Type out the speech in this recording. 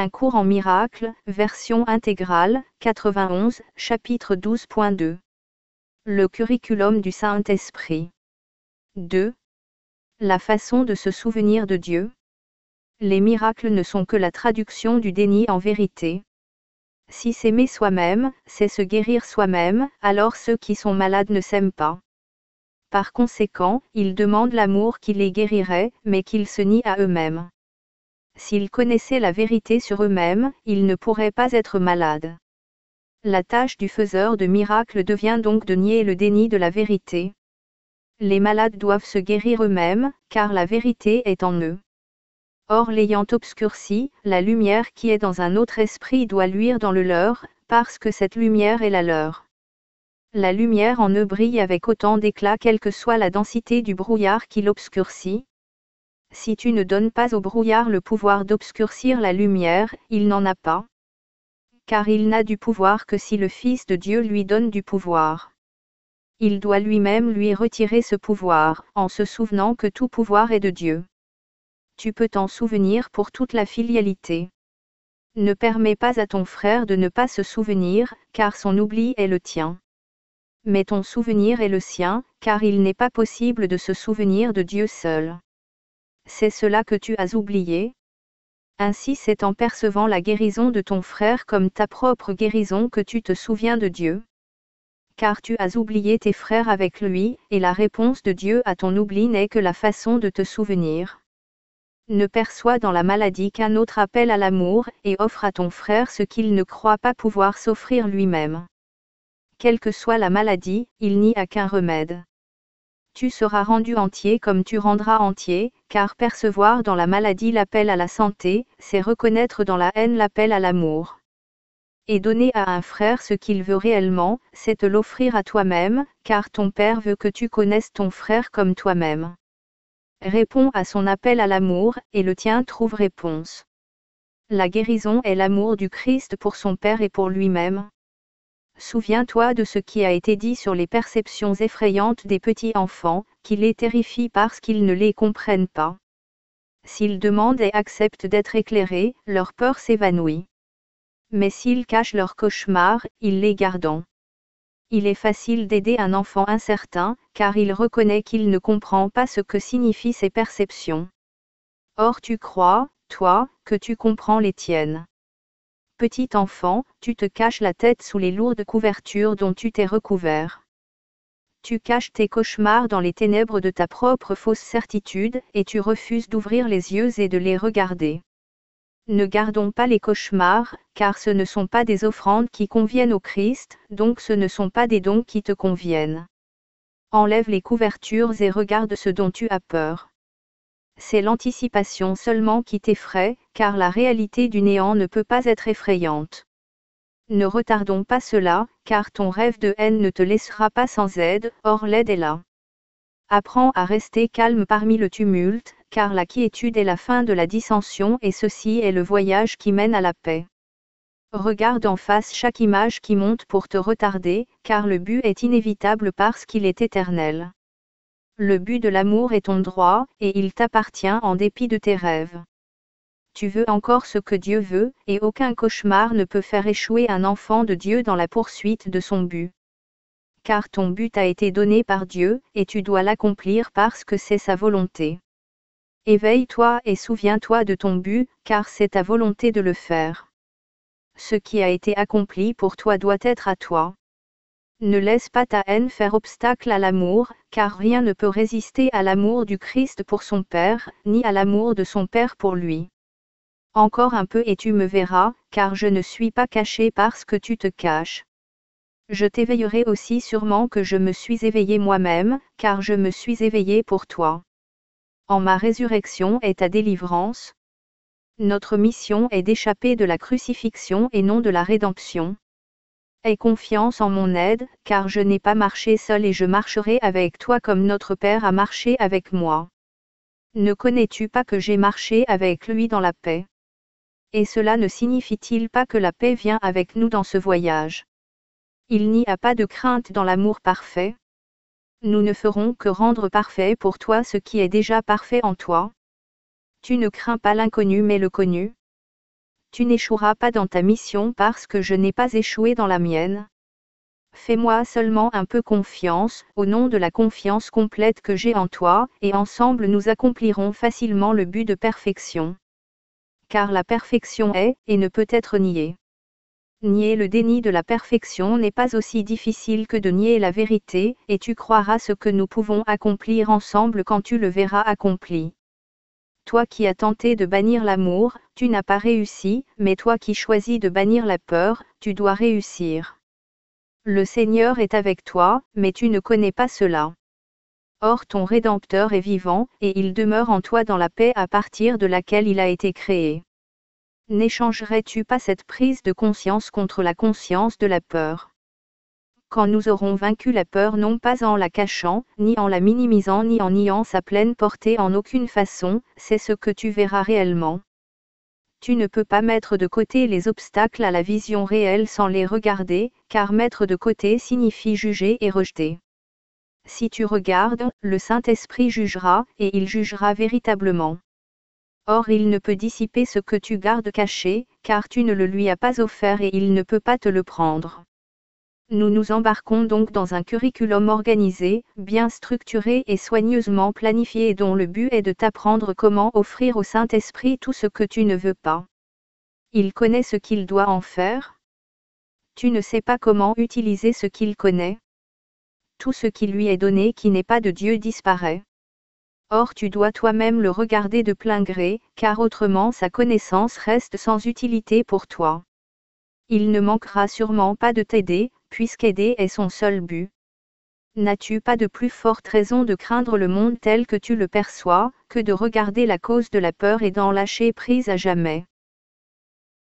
Un cours en miracles, version intégrale, 91, chapitre 12.2. Le curriculum du Saint-Esprit. 2. La façon de se souvenir de Dieu. Les miracles ne sont que la traduction du déni en vérité. Si s'aimer soi-même, c'est se guérir soi-même, alors ceux qui sont malades ne s'aiment pas. Par conséquent, ils demandent l'amour qui les guérirait, mais qu'ils se nient à eux-mêmes. S'ils connaissaient la vérité sur eux-mêmes, ils ne pourraient pas être malades. La tâche du faiseur de miracles devient donc de nier le déni de la vérité. Les malades doivent se guérir eux-mêmes, car la vérité est en eux. Or l'ayant obscurci, la lumière qui est dans un autre esprit doit luire dans le leur, parce que cette lumière est la leur. La lumière en eux brille avec autant d'éclat quelle que soit la densité du brouillard qui l'obscurcit. Si tu ne donnes pas au brouillard le pouvoir d'obscurcir la lumière, il n'en a pas. Car il n'a du pouvoir que si le Fils de Dieu lui donne du pouvoir. Il doit lui-même lui retirer ce pouvoir, en se souvenant que tout pouvoir est de Dieu. Tu peux t'en souvenir pour toute la filialité. Ne permets pas à ton frère de ne pas se souvenir, car son oubli est le tien. Mais ton souvenir est le sien, car il n'est pas possible de se souvenir de Dieu seul. C'est cela que tu as oublié. Ainsi c'est en percevant la guérison de ton frère comme ta propre guérison que tu te souviens de Dieu. Car tu as oublié tes frères avec lui, et la réponse de Dieu à ton oubli n'est que la façon de te souvenir. Ne perçois dans la maladie qu'un autre appel à l'amour, et offre à ton frère ce qu'il ne croit pas pouvoir s'offrir lui-même. Quelle que soit la maladie, il n'y a qu'un remède. Tu seras rendu entier comme tu rendras entier, car percevoir dans la maladie l'appel à la santé, c'est reconnaître dans la haine l'appel à l'amour. Et donner à un frère ce qu'il veut réellement, c'est te l'offrir à toi-même, car ton Père veut que tu connaisses ton frère comme toi-même. Réponds à son appel à l'amour, et le tien trouve réponse. La guérison est l'amour du Christ pour son Père et pour lui-même. Souviens-toi de ce qui a été dit sur les perceptions effrayantes des petits enfants, qui les terrifient parce qu'ils ne les comprennent pas. S'ils demandent et acceptent d'être éclairés, leur peur s'évanouit. Mais s'ils cachent leurs cauchemars, ils les gardent. Il est facile d'aider un enfant incertain, car il reconnaît qu'il ne comprend pas ce que signifient ces perceptions. Or tu crois, toi, que tu comprends les tiennes. Petit enfant, tu te caches la tête sous les lourdes couvertures dont tu t'es recouvert. Tu caches tes cauchemars dans les ténèbres de ta propre fausse certitude, et tu refuses d'ouvrir les yeux et de les regarder. Ne gardons pas les cauchemars, car ce ne sont pas des offrandes qui conviennent au Christ, donc ce ne sont pas des dons qui te conviennent. Enlève les couvertures et regarde ce dont tu as peur. C'est l'anticipation seulement qui t'effraie, car la réalité du néant ne peut pas être effrayante. Ne retardons pas cela, car ton rêve de haine ne te laissera pas sans aide, or l'aide est là. Apprends à rester calme parmi le tumulte, car la quiétude est la fin de la dissension et ceci est le voyage qui mène à la paix. Regarde en face chaque image qui monte pour te retarder, car le but est inévitable parce qu'il est éternel. Le but de l'amour est ton droit, et il t'appartient en dépit de tes rêves. Tu veux encore ce que Dieu veut, et aucun cauchemar ne peut faire échouer un enfant de Dieu dans la poursuite de son but. Car ton but a été donné par Dieu, et tu dois l'accomplir parce que c'est sa volonté. Éveille-toi et souviens-toi de ton but, car c'est ta volonté de le faire. Ce qui a été accompli pour toi doit être à toi. Ne laisse pas ta haine faire obstacle à l'amour, car rien ne peut résister à l'amour du Christ pour son Père, ni à l'amour de son Père pour lui. Encore un peu et tu me verras, car je ne suis pas caché parce que tu te caches. Je t'éveillerai aussi sûrement que je me suis éveillé moi-même, car je me suis éveillé pour toi. En ma résurrection est ta délivrance. Notre mission est d'échapper de la crucifixion et non de la rédemption. Aie confiance en mon aide, car je n'ai pas marché seul et je marcherai avec toi comme notre Père a marché avec moi. Ne connais-tu pas que j'ai marché avec lui dans la paix? Et cela ne signifie-t-il pas que la paix vient avec nous dans ce voyage? Il n'y a pas de crainte dans l'amour parfait. Nous ne ferons que rendre parfait pour toi ce qui est déjà parfait en toi. Tu ne crains pas l'inconnu mais le connu. tu n'échoueras pas dans ta mission parce que je n'ai pas échoué dans la mienne. Fais-moi seulement un peu confiance, au nom de la confiance complète que j'ai en toi, et ensemble nous accomplirons facilement le but de perfection. Car la perfection est, et ne peut être niée. Nier le déni de la perfection n'est pas aussi difficile que de nier la vérité, et tu croiras ce que nous pouvons accomplir ensemble quand tu le verras accompli. Toi qui as tenté de bannir l'amour, tu n'as pas réussi, mais toi qui choisis de bannir la peur, tu dois réussir. Le Seigneur est avec toi, mais tu ne connais pas cela. Or ton Rédempteur est vivant, et il demeure en toi dans la paix à partir de laquelle il a été créé. N'échangerais-tu pas cette prise de conscience contre la conscience de la peur? Quand nous aurons vaincu la peur non pas en la cachant, ni en la minimisant ni en niant sa pleine portée en aucune façon, c'est ce que tu verras réellement. Tu ne peux pas mettre de côté les obstacles à la vision réelle sans les regarder, car mettre de côté signifie juger et rejeter. Si tu regardes, le Saint-Esprit jugera, et il jugera véritablement. Or il ne peut dissiper ce que tu gardes caché, car tu ne le lui as pas offert et il ne peut pas te le prendre. Nous nous embarquons donc dans un curriculum organisé, bien structuré et soigneusement planifié dont le but est de t'apprendre comment offrir au Saint-Esprit tout ce que tu ne veux pas. Il connaît ce qu'il doit en faire. Tu ne sais pas comment utiliser ce qu'il connaît. Tout ce qui lui est donné qui n'est pas de Dieu disparaît. Or tu dois toi-même le regarder de plein gré, car autrement sa connaissance reste sans utilité pour toi. Il ne manquera sûrement pas de t'aider, puisqu'aider est son seul but. N'as-tu pas de plus forte raison de craindre le monde tel que tu le perçois, que de regarder la cause de la peur et d'en lâcher prise à jamais?